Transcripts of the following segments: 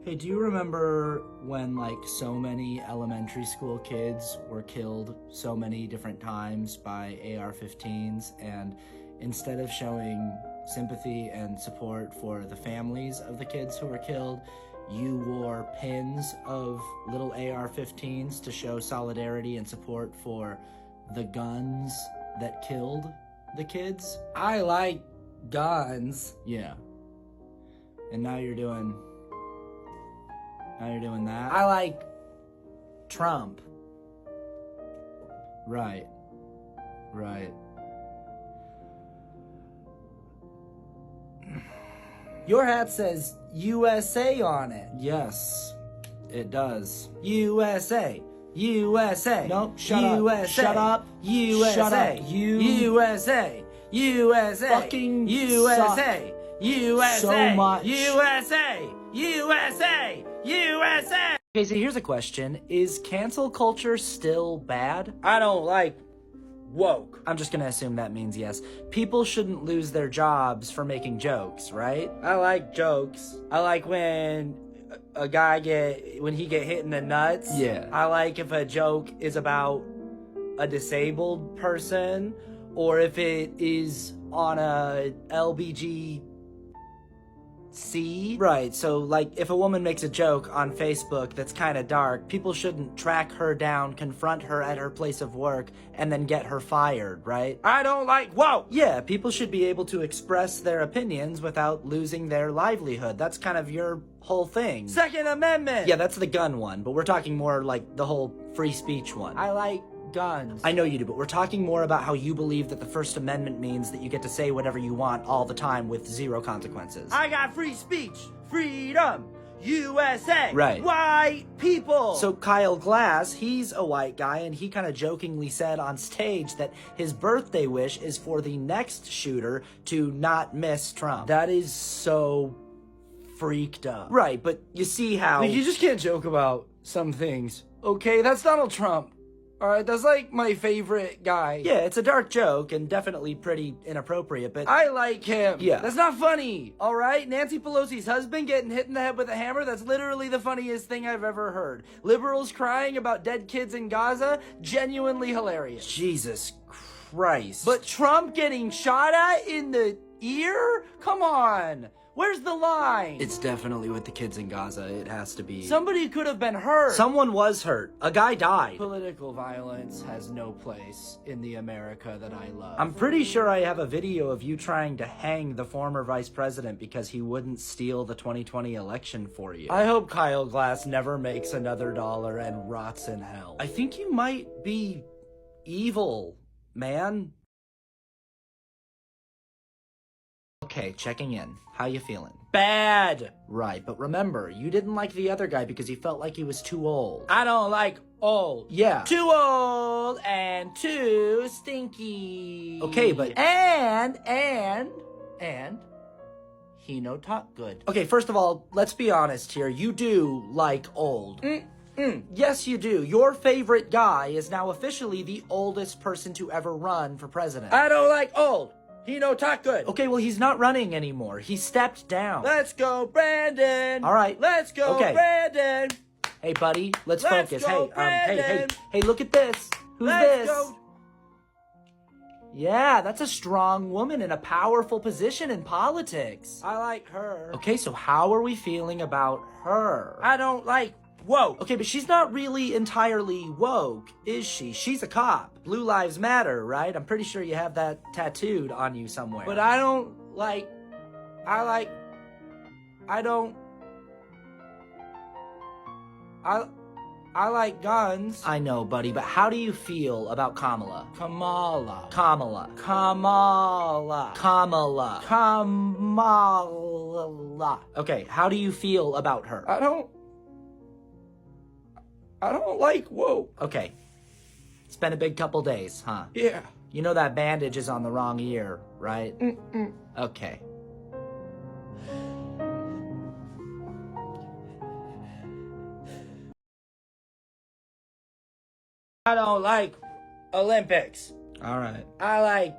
Hey, do you remember when like so many elementary school kids were killed so many different times by AR-15s, and instead of showing sympathy and support for the families of the kids who were killed, you wore pins of little AR-15s to show solidarity and support for the guns that killed the kids? I like guns. Yeah. And now you're doing that? I like Trump. Right. Your hat says USA on it. Yes, it does. USA. USA. Nope, shut USA. up. Shut up. USA. Shut up. USA. USA. Fucking USA. USA. so much. USA. USA. USA. Okay, so here's a question. Is cancel culture still bad? I don't like woke. I'm just gonna assume that means yes. People shouldn't lose their jobs for making jokes, right? I like jokes. I like when a guy get hit in the nuts. Yeah. I like if a joke is about a disabled person, or if it is on a LBGC. Right, so like if a woman makes a joke on Facebook that's kind of dark, people shouldn't track her down, confront her at her place of work, and then get her fired, right? I don't like woke. Yeah, people should be able to express their opinions without losing their livelihood. That's kind of your whole thing. Second Amendment. Yeah, that's the gun one, but we're talking more like the whole free speech one. I like guns. I know you do, but we're talking more about how you believe that the First Amendment means that you get to say whatever you want all the time with zero consequences. I got free speech, freedom, USA. Right. White people. So Kyle Glass, he's a white guy, and he kind of jokingly said on stage that his birthday wish is for the next shooter to not miss Trump. that is so freaked up. Right, but you see how... Like, you just can't joke about some things. Okay, that's Donald Trump. Alright, that's like my favorite guy. Yeah, it's a dark joke and definitely pretty inappropriate, but... I like him. Yeah. That's not funny. Alright? Nancy Pelosi's husband getting hit in the head with a hammer, that's literally the funniest thing I've ever heard. Liberals crying about dead kids in Gaza, genuinely hilarious. Jesus Christ. But Trump getting shot at in the ear? Come on. Where's the line? It's definitely with the kids in Gaza. It has to be. Somebody could have been hurt. Someone was hurt. A guy died. Political violence has no place in the America that I love. I'm pretty sure I have a video of you trying to hang the former vice president because he wouldn't steal the 2020 election for you. I hope Kyle Glass never makes another dollar and rots in hell. I think you might be evil, man. Okay, checking in. How you feeling? Bad. Right, but remember, you didn't like the other guy because you felt like he was too old. I don't like old. Yeah. Too old and too stinky. Okay, but- And he no talk good. Okay, first of all, let's be honest here. You do like old. Yes, you do. Your favorite guy is now officially the oldest person to ever run for president. I don't like old. He no talk good. Okay, well, he's not running anymore. He stepped down. Let's go, Brandon. All right. Let's go, Okay. Brandon. Hey, buddy, let's Let's focus. go, Hey, look at this. Who's Let's this? go. Yeah, that's a strong woman in a powerful position in politics. I like her. Okay, so how are we feeling about her? I don't like woke. Okay, but she's not really entirely woke, is she? She's a cop. Blue Lives Matter, right? I'm pretty sure you have that tattooed on you somewhere. But I don't like. I like guns. I know, buddy, but how do you feel about Kamala? Kamala. Kamala. Kamala. Kamala. Kamala. Okay, how do you feel about her? I don't like woke. Okay. It's been a big couple days, huh? Yeah. You know that bandage is on the wrong ear, right? Okay. I don't like Olympics. All right. I like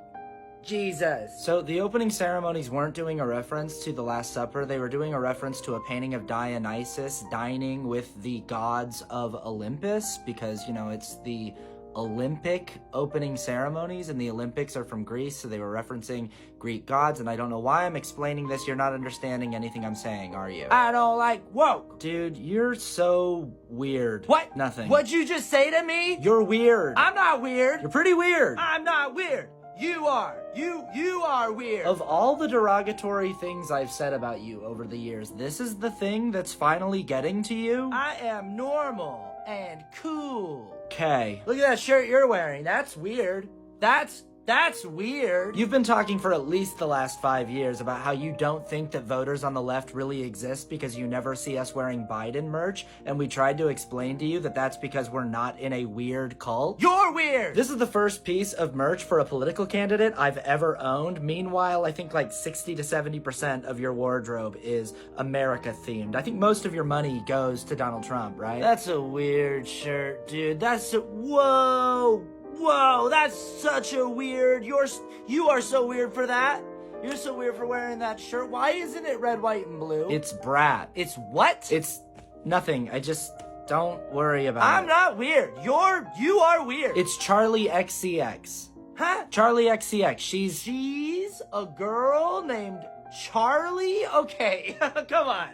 Jesus. So the opening ceremonies weren't doing a reference to the Last Supper. They were doing a reference to a painting of Dionysus dining with the gods of Olympus because, you know, it's the Olympic opening ceremonies and the Olympics are from Greece, so they were referencing Greek gods. And I don't know why I'm explaining this. You're not understanding anything I'm saying, are you? I don't like woke. Dude, you're so weird. What? Nothing. What'd you just say to me? You're weird. I'm not weird. You're pretty weird. I'm not weird. You are. You are weird. Of all the derogatory things I've said about you over the years, this is the thing that's finally getting to you? I am normal and cool. Okay. Look at that shirt you're wearing. That's weird. That's weird. You've been talking for at least the last 5 years about how you don't think that voters on the left really exist because you never see us wearing Biden merch, and we tried to explain to you that that's because we're not in a weird cult. You're weird. This is the first piece of merch for a political candidate I've ever owned. Meanwhile, I think like 60 to 70% of your wardrobe is America themed. I think most of your money goes to Donald Trump, right? That's a weird shirt, dude. Whoa, that's such a weird. You are so weird for that. You're so weird for wearing that shirt. Why isn't it red, white, and blue? It's brat. It's what? It's nothing. I just don't worry about it. I'm not weird. You are weird. It's Charlie XCX. Huh? Charlie XCX. She's a girl named Charlie? Okay. Come on.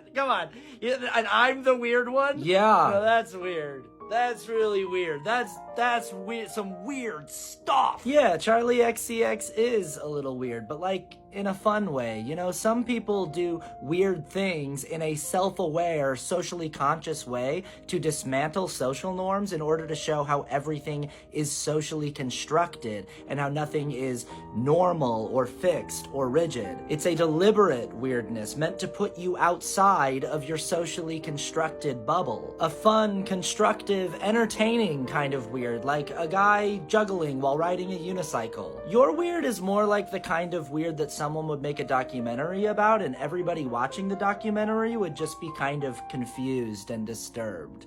Yeah, and I'm the weird one? Yeah. No, that's weird. That's really weird. That's weird. Some weird stuff. Yeah, Charlie XCX is a little weird, but like in a fun way. You know, some people do weird things in a self-aware, socially conscious way to dismantle social norms in order to show how everything is socially constructed and how nothing is normal or fixed or rigid. It's a deliberate weirdness meant to put you outside of your socially constructed bubble. A fun, constructive, entertaining kind of weird, like a guy juggling while riding a unicycle. Your weird is more like the kind of weird that someone would make a documentary about, and everybody watching the documentary would just be kind of confused and disturbed.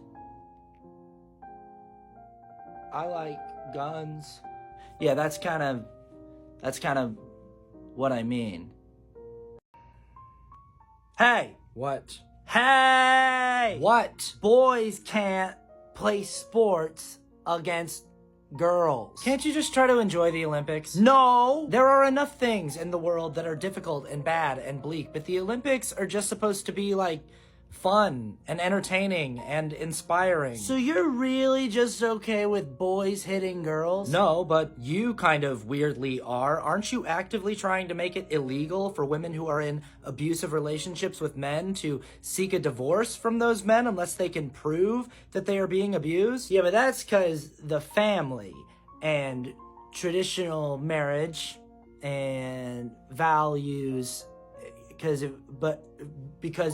I like guns. Yeah, that's kind of what I mean. Hey! What? Hey! What? Boys can't play sports against girls. Can't you just try to enjoy the Olympics? No! There are enough things in the world that are difficult and bad and bleak, but the Olympics are just supposed to be like fun and entertaining and inspiring. So you're really just okay with boys hitting girls? No, but you kind of weirdly are. Aren't you actively trying to make it illegal for women who are in abusive relationships with men to seek a divorce from those men unless they can prove that they are being abused? Yeah, but that's because the family and traditional marriage and values, because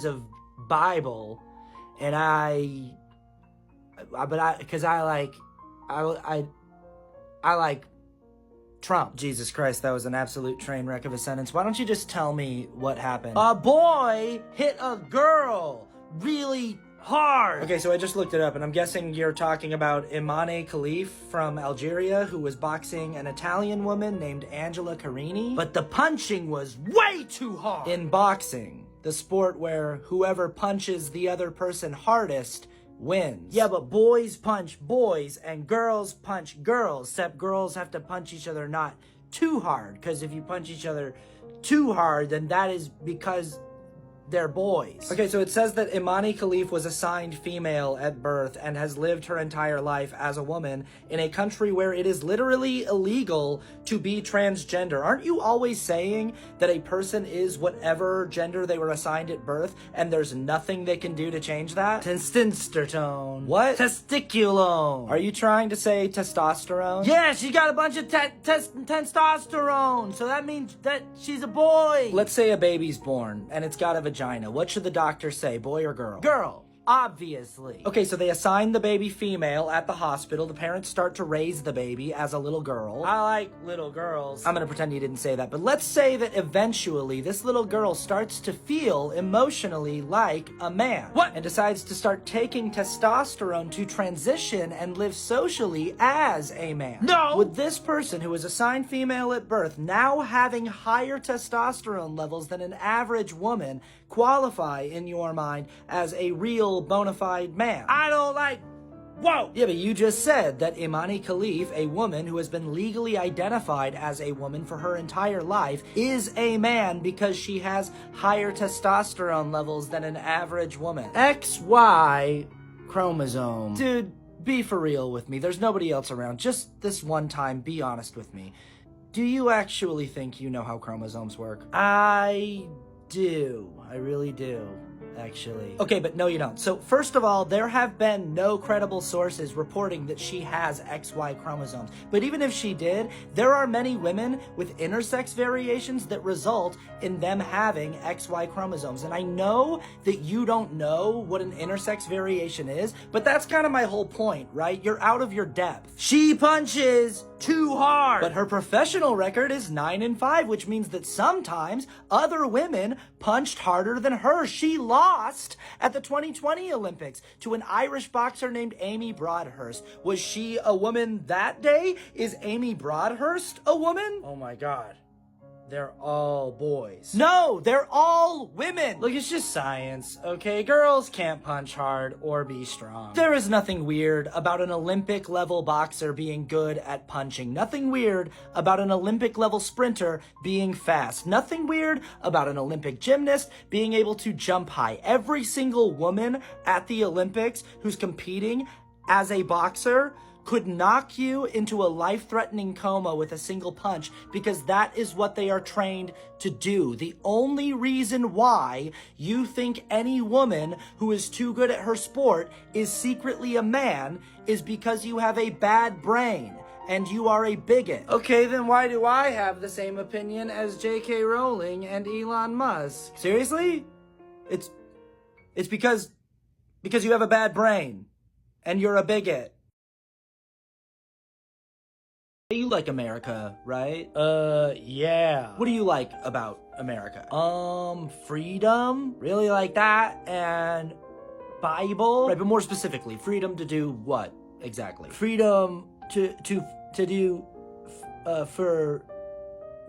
of Bible, and I like Trump. Jesus Christ, that was an absolute train wreck of a sentence. Why don't you just tell me what happened? A boy hit a girl really hard. Okay, so I just looked it up, and I'm guessing you're talking about Imane Khalif from Algeria, who was boxing an Italian woman named Angela Carini. But the punching was way too hard. In boxing, the sport where whoever punches the other person hardest wins. Yeah, but boys punch boys and girls punch girls, except girls have to punch each other not too hard, because if you punch each other too hard, then that is because they're boys. Okay, so it says that Imane Khalif was assigned female at birth and has lived her entire life as a woman in a country where it is literally illegal to be transgender. Aren't you always saying that a person is whatever gender they were assigned at birth and there's nothing they can do to change that? Testosterone. What? Testiculone. Are you trying to say testosterone? Yeah, she got a bunch of testosterone, so that means that she's a boy. Let's say a baby's born and it's got a vagina. What should the doctor say, boy or girl? Girl. Obviously. Okay, so they assign the baby female at the hospital. The parents start to raise the baby as a little girl. I like little girls. I'm gonna pretend you didn't say that, but let's say that eventually this little girl starts to feel emotionally like a man. What? And decides to start taking testosterone to transition and live socially as a man. No! Would this person who was assigned female at birth, now having higher testosterone levels than an average woman, qualify in your mind as a real bona fide man? I don't like... Whoa! Yeah, but you just said that Imani Khalif, a woman who has been legally identified as a woman for her entire life, is a man because she has higher testosterone levels than an average woman. XY chromosome. Dude, be for real with me. There's nobody else around. Just this one time, be honest with me. Do you actually think you know how chromosomes work? I do. I really do, actually. Okay, but no, you don't. So first of all, there have been no credible sources reporting that she has XY chromosomes. But even if she did, there are many women with intersex variations that result in them having XY chromosomes. And I know that you don't know what an intersex variation is, but that's kind of my whole point, right? You're out of your depth. She punches too hard. But her professional record is 9-5, which means that sometimes other women punched harder than her. She lost at the 2020 Olympics to an Irish boxer named Amy Broadhurst. Was she a woman that day? Is Amy Broadhurst a woman? Oh my God. They're all boys. No, they're all women. Look, it's just science, okay? Girls can't punch hard or be strong. There is nothing weird about an Olympic level boxer being good at punching. Nothing weird about an Olympic level sprinter being fast. Nothing weird about an Olympic gymnast being able to jump high. Every single woman at the Olympics who's competing as a boxer could knock you into a life-threatening coma with a single punch because that is what they are trained to do. The only reason why you think any woman who is too good at her sport is secretly a man is because you have a bad brain and you are a bigot. Okay, then why do I have the same opinion as J.K. Rowling and Elon Musk? Seriously? It's because you have a bad brain and you're a bigot. You like America, right? Yeah. What do you like about America? Freedom? Really like that? And Bible? Right, but more specifically, freedom to do what exactly? Freedom to do, for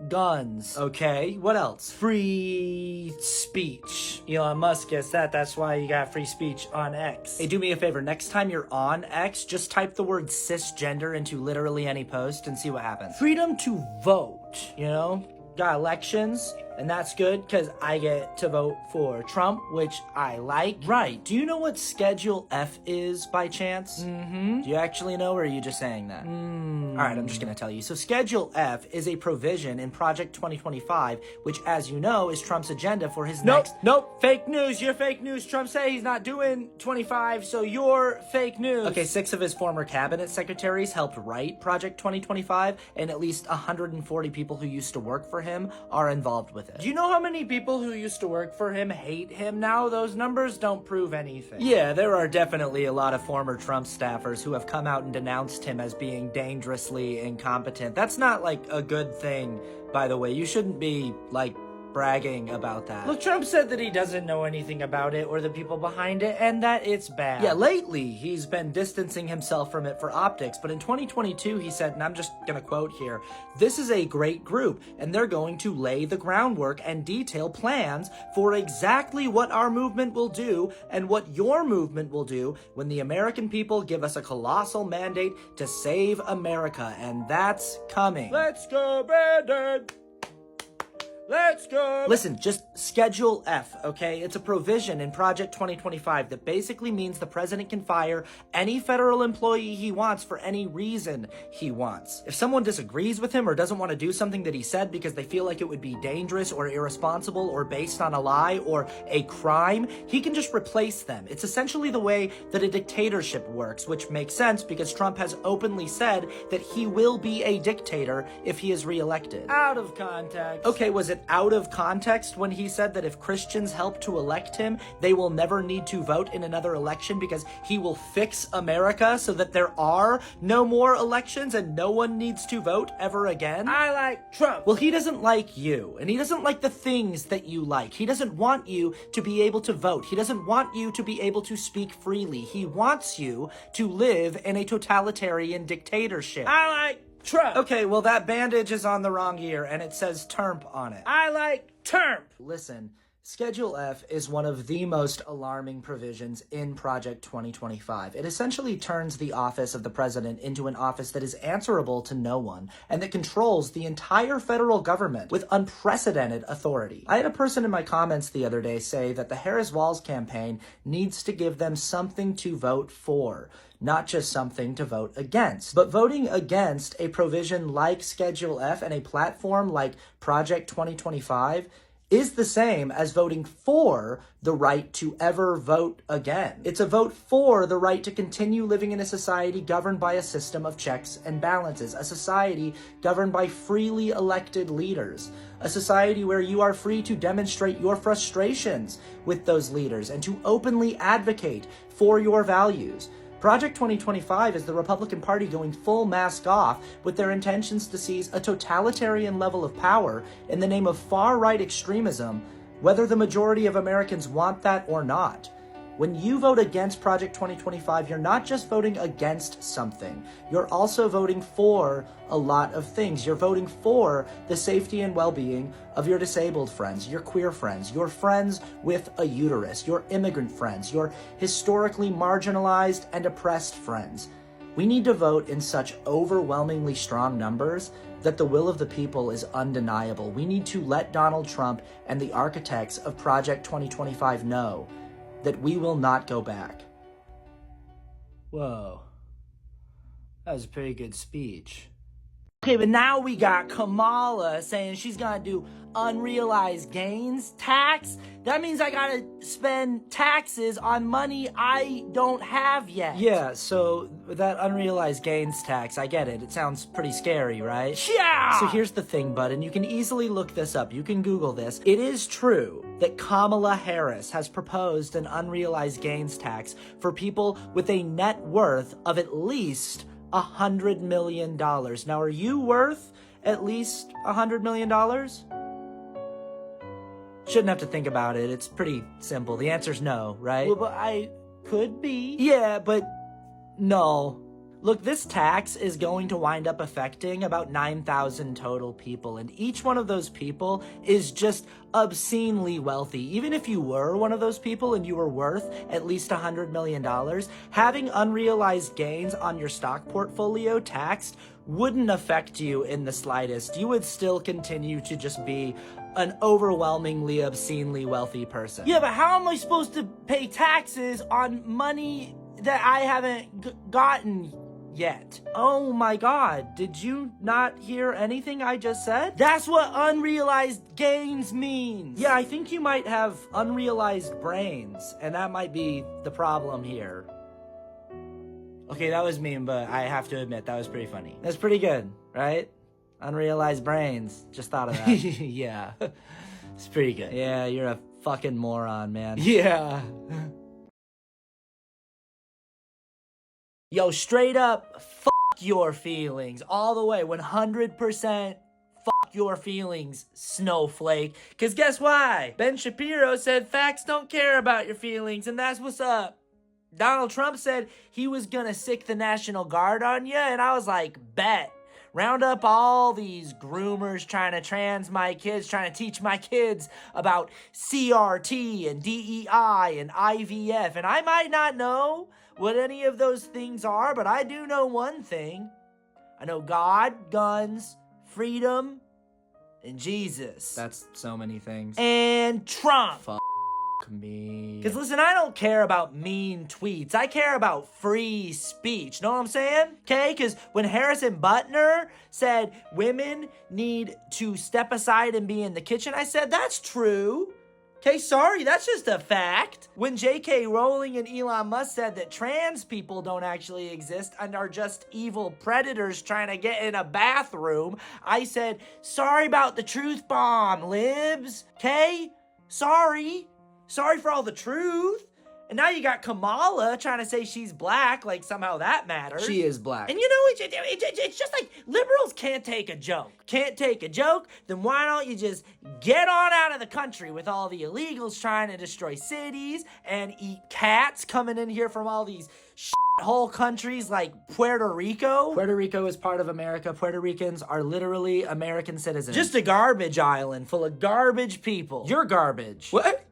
guns. Okay, what else? Free speech. Elon Musk gets that. That's why you got free speech on X. Hey, do me a favor. Next time you're on X, just type the word cisgender into literally any post and see what happens. Freedom to vote, you know? Got elections, and that's good because I get to vote for Trump, which I like. Right. Do you know what Schedule F is by chance? Mm-hmm. Do you actually know, or are you just saying that? All right, I'm just going to tell you. So Schedule F is a provision in Project 2025, which, as you know, is Trump's agenda for his next... Nope, fake news. You're fake news. Trump said he's not doing 25, so you're fake news. Okay, 6 of his former cabinet secretaries helped write Project 2025, and at least 140 people who used to work for him are involved with it. Do you know how many people who used to work for him hate him now? Those numbers don't prove anything. Yeah, there are definitely a lot of former Trump staffers who have come out and denounced him as being dangerously incompetent. That's not, like, a good thing, by the way. You shouldn't be, like, bragging about that. Look, Trump said that he doesn't know anything about it or the people behind it and that it's bad. Yeah, lately he's been distancing himself from it for optics, but in 2022 he said, and I'm just gonna quote here, "This is a great group and they're going to lay the groundwork and detail plans for exactly what our movement will do and what your movement will do when the American people give us a colossal mandate to save America, and that's coming." Let's go, Brandon! Let's go! Listen, just Schedule F, okay? It's a provision in Project 2025 that basically means the president can fire any federal employee he wants for any reason he wants. If someone disagrees with him or doesn't want to do something that he said because they feel like it would be dangerous or irresponsible or based on a lie or a crime, he can just replace them. It's essentially the way that a dictatorship works, which makes sense because Trump has openly said that he will be a dictator if he is reelected. Out of context. Okay, was it it out of context when he said that if Christians help to elect him, they will never need to vote in another election because he will fix America so that there are no more elections and no one needs to vote ever again? I like Trump. Well, he doesn't like you, and he doesn't like the things that you like. He doesn't want you to be able to vote. He doesn't want you to be able to speak freely. He wants you to live in a totalitarian dictatorship. I like Trump. Okay, well, that bandage is on the wrong ear, and it says Terp on it. I like Terp. Listen, Schedule F is one of the most alarming provisions in Project 2025. It essentially turns the office of the president into an office that is answerable to no one, and that controls the entire federal government with unprecedented authority. I had a person in my comments the other day say that the Harris-Walz campaign needs to give them something to vote for, not just something to vote against. But voting against a provision like Schedule F and a platform like Project 2025 is the same as voting for the right to ever vote again. It's a vote for the right to continue living in a society governed by a system of checks and balances, a society governed by freely elected leaders, a society where you are free to demonstrate your frustrations with those leaders and to openly advocate for your values. Project 2025 is the Republican Party going full mask off with their intentions to seize a totalitarian level of power in the name of far-right extremism, whether the majority of Americans want that or not. When you vote against Project 2025, you're not just voting against something. You're also voting for a lot of things. You're voting for the safety and well-being of your disabled friends, your queer friends, your friends with a uterus, your immigrant friends, your historically marginalized and oppressed friends. We need to vote in such overwhelmingly strong numbers that the will of the people is undeniable. We need to let Donald Trump and the architects of Project 2025 know that we will not go back. Whoa. That was a pretty good speech. Okay, but now we got Kamala saying she's gonna do unrealized gains tax. That means I gotta spend taxes on money I don't have yet. Yeah, so that unrealized gains tax, I get it. It sounds pretty scary, right? Yeah! So here's the thing, bud, and you can easily look this up. You can Google this. It is true that Kamala Harris has proposed an unrealized gains tax for people with a net worth of at least $100 million. Now, are you worth at least $100 million? Shouldn't have to think about it. It's pretty simple. The answer's no, right? Well, but I could be. Yeah, but no. Look, this tax is going to wind up affecting about 9,000 total people, and each one of those people is just obscenely wealthy. Even if you were one of those people and you were worth at least $100 million, having unrealized gains on your stock portfolio taxed wouldn't affect you in the slightest. You would still continue to just be an overwhelmingly obscenely wealthy person. Yeah, but how am I supposed to pay taxes on money that I haven't gotten yet? Oh my god, did you not hear anything I just said? That's what unrealized gains means. Yeah, I think you might have unrealized brains, and that might be the problem here. Okay, that was mean, but I have to admit, that was pretty funny. That's pretty good, right? Unrealized brains. Just thought of that. Yeah. It's pretty good. Yeah, you're a fucking moron, man. Yeah. Yo, straight up, fuck your feelings. All the way, 100% fuck your feelings, snowflake. Cause guess why? Ben Shapiro said facts don't care about your feelings, and that's what's up. Donald Trump said he was gonna sick the National Guard on you, and I was like, bet. Round up all these groomers trying to trans my kids, trying to teach my kids about CRT and DEI and IVF. And I might not know what any of those things are, but I do know one thing. I know God, guns, freedom, and Jesus. That's so many things. And Trump. Fuck me. Because listen, I don't care about mean tweets. I care about free speech. Know what I'm saying? Okay? Because when Harrison Butler said women need to step aside and be in the kitchen, I said, that's true. Okay, sorry, that's just a fact. When J.K. Rowling and Elon Musk said that trans people don't actually exist and are just evil predators trying to get in a bathroom, I said, sorry about the truth bomb, libs. Okay? Sorry. Sorry for all the truth. And now you got Kamala trying to say she's black, like somehow that matters. She is black. And you know, it's just like liberals can't take a joke. Can't take a joke? Then why don't you just get on out of the country with all the illegals trying to destroy cities and eat cats coming in here from all these whole countries like Puerto Rico? Puerto Rico is part of America. Puerto Ricans are literally American citizens. Just a garbage island full of garbage people. You're garbage. What?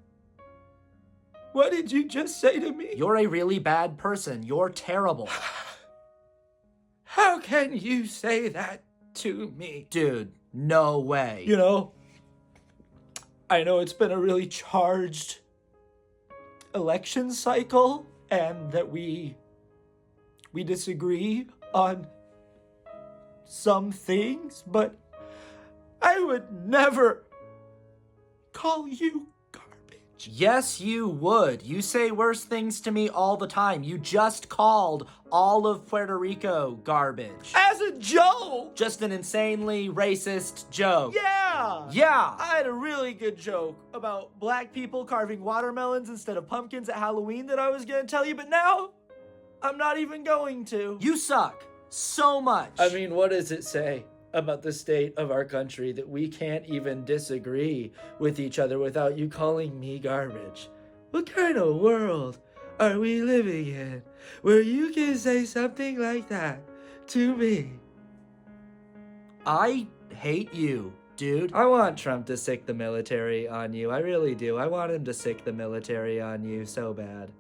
What did you just say to me? You're a really bad person. You're terrible. How can you say that to me? Dude, no way. You know, I know it's been a really charged election cycle and that we disagree on some things, but I would never call you garbage. Yes, you would. You say worse things to me all the time. You just called all of Puerto Rico garbage. As a joke! Just an insanely racist joke. Yeah! Yeah! I had a really good joke about black people carving watermelons instead of pumpkins at Halloween that I was gonna tell you, but now I'm not even going to. You suck so much. I mean, what does it say about the state of our country that we can't even disagree with each other without you calling me garbage? What kind of world are we living in where you can say something like that to me? I hate you, dude. I want Trump to sick the military on you. I really do. I want him to sick the military on you so bad.